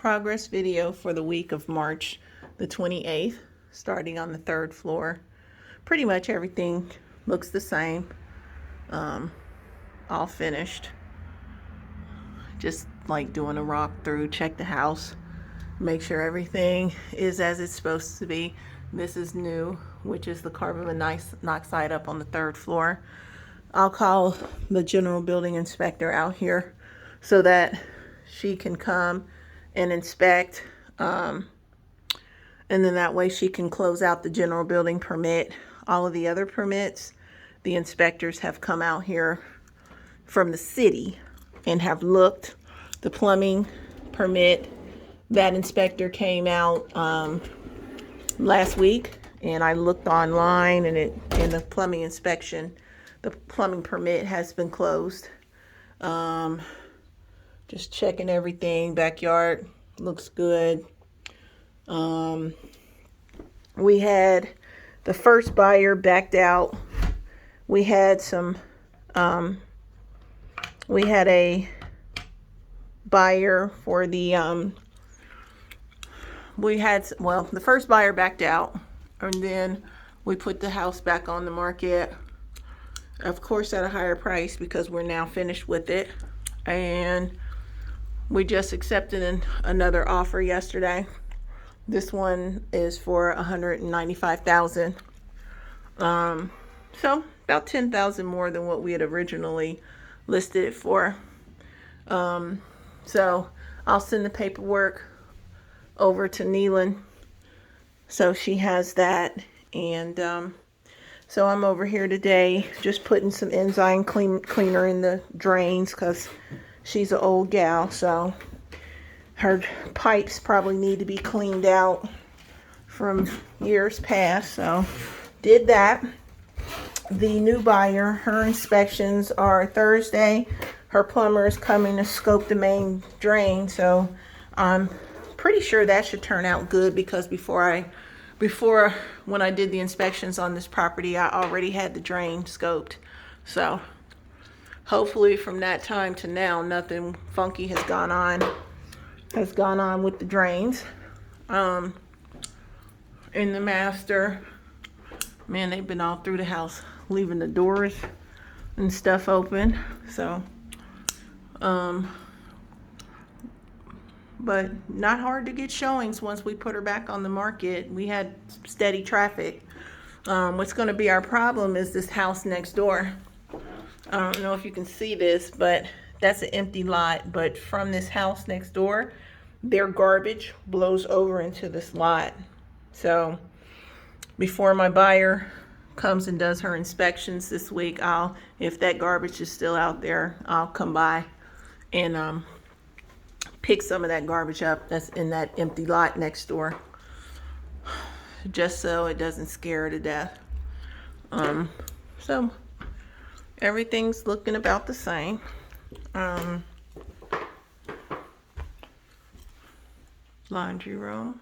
progress video for the week of March the 28th, starting on the third floor. Pretty much everything looks the same, all finished. Just like doing a walk through, check the house, make sure everything is as it's supposed to be. This is new, which is the carbon monoxide up on the third floor. I'll call the general building inspector out here so that she can come and inspect, and then that way she can close out the general building permit. All of the other permits, the inspectors have come out here from the city and have looked. The plumbing permit, that inspector came out last week, and I looked online, and in the plumbing inspection, the plumbing permit has been closed. Just checking everything. Backyard looks good. We had the first buyer backed out. We had a buyer for the the first buyer backed out, and then we put the house back on the market, of course at a higher price because we're now finished with it, and we just accepted another offer yesterday. This one is for $195,000. So about $10,000 more than what we had originally listed it for. So I'll send the paperwork over to Neelan so she has that. And so I'm over here today just putting some enzyme cleaner in the drains because she's an old gal, so her pipes probably need to be cleaned out from years past. So did that. The new buyer, her inspections are Thursday. Her plumber is coming to scope the main drain, so I'm pretty sure that should turn out good because before when I did the inspections on this property, I already had the drain scoped. So hopefully from that time to now, nothing funky has gone on with the drains. In the master, man, they've been all through the house, leaving the doors and stuff open. So, but not hard to get showings once we put her back on the market. We had steady traffic. What's going to be our problem is this house next door. I don't know if you can see this, but that's an empty lot. But from this house next door, their garbage blows over into this lot. So before my buyer comes and does her inspections this week, if that garbage is still out there, I'll come by and pick some of that garbage up that's in that empty lot next door, just so it doesn't scare her to death. So everything's looking about the same. Laundry room,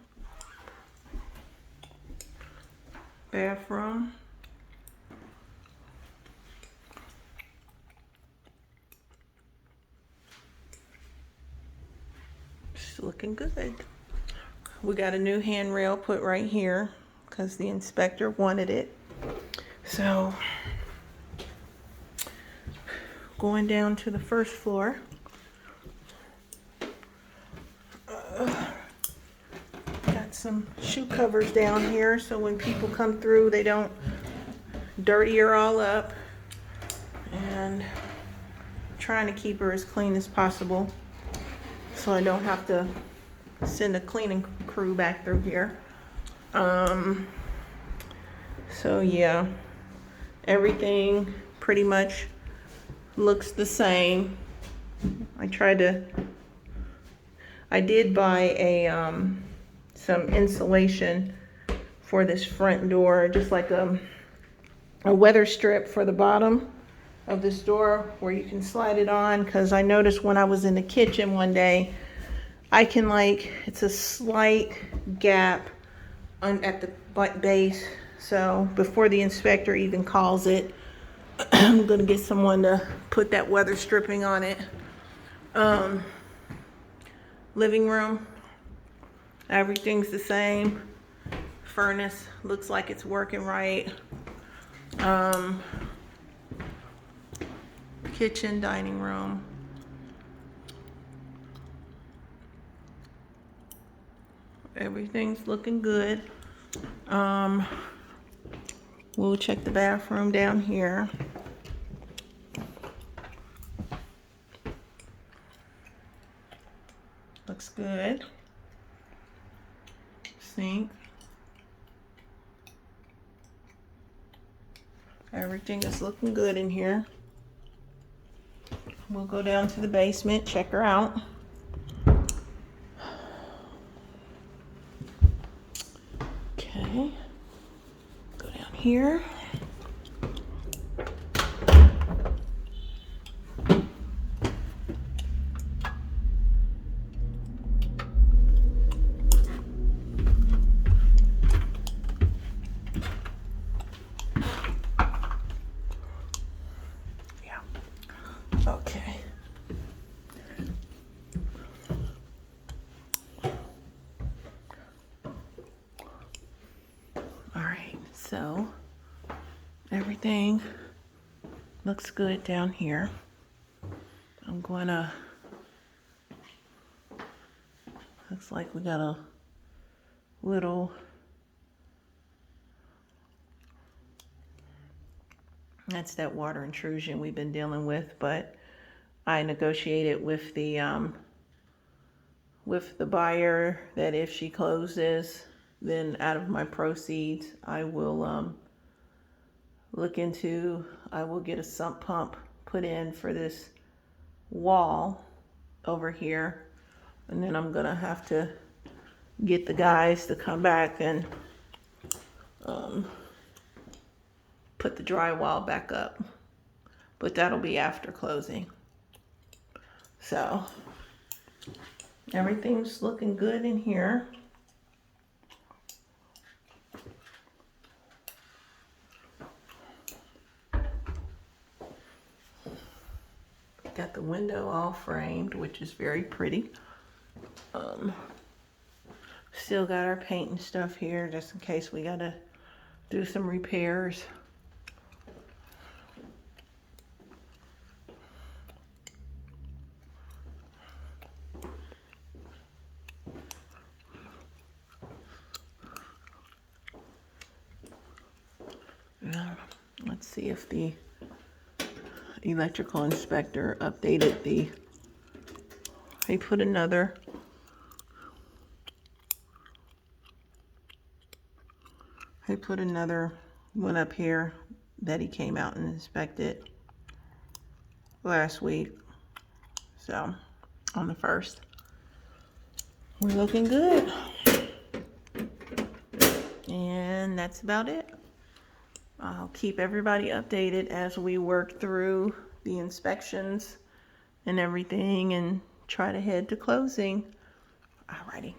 bathroom, it's looking good. We got a new handrail put right here because the inspector wanted it. So going down to the first floor, got some shoe covers down here so when people come through they don't dirty her all up, and trying to keep her as clean as possible so I don't have to send a cleaning crew back through here. So yeah, everything pretty much looks the same. I did buy some insulation for this front door, just like a weather strip for the bottom of this door where you can slide it on, because I noticed when I was in the kitchen one day, it's a slight gap at the base. So before the inspector even calls it, I'm gonna get someone to put that weather stripping on it. Living room, Everything's the same. Furnace looks like it's working right. Kitchen, dining room. Everything's looking good. We'll check the bathroom down here. Looks good. Sink. Everything is looking good in here. We'll go down to the basement, check her out. Okay. Go down here. Okay. All right, so everything looks good down here. I'm gonna, looks like we got a little, that's that water intrusion we've been dealing with, but I negotiated with the buyer that if she closes, then out of my proceeds, I will I will get a sump pump put in for this wall over here, and then I'm gonna have to get the guys to come back and put the drywall back up, but that'll be after closing. So everything's looking good in here. Got the window all framed, which is very pretty. Still got our paint and stuff here just in case we gotta do some repairs. Let's see if the electrical inspector updated the, he put another one up here that he came out and inspected last week. So on the 1st, we're looking good. And that's about it. I'll keep everybody updated as we work through the inspections and everything and try to head to closing. Alrighty.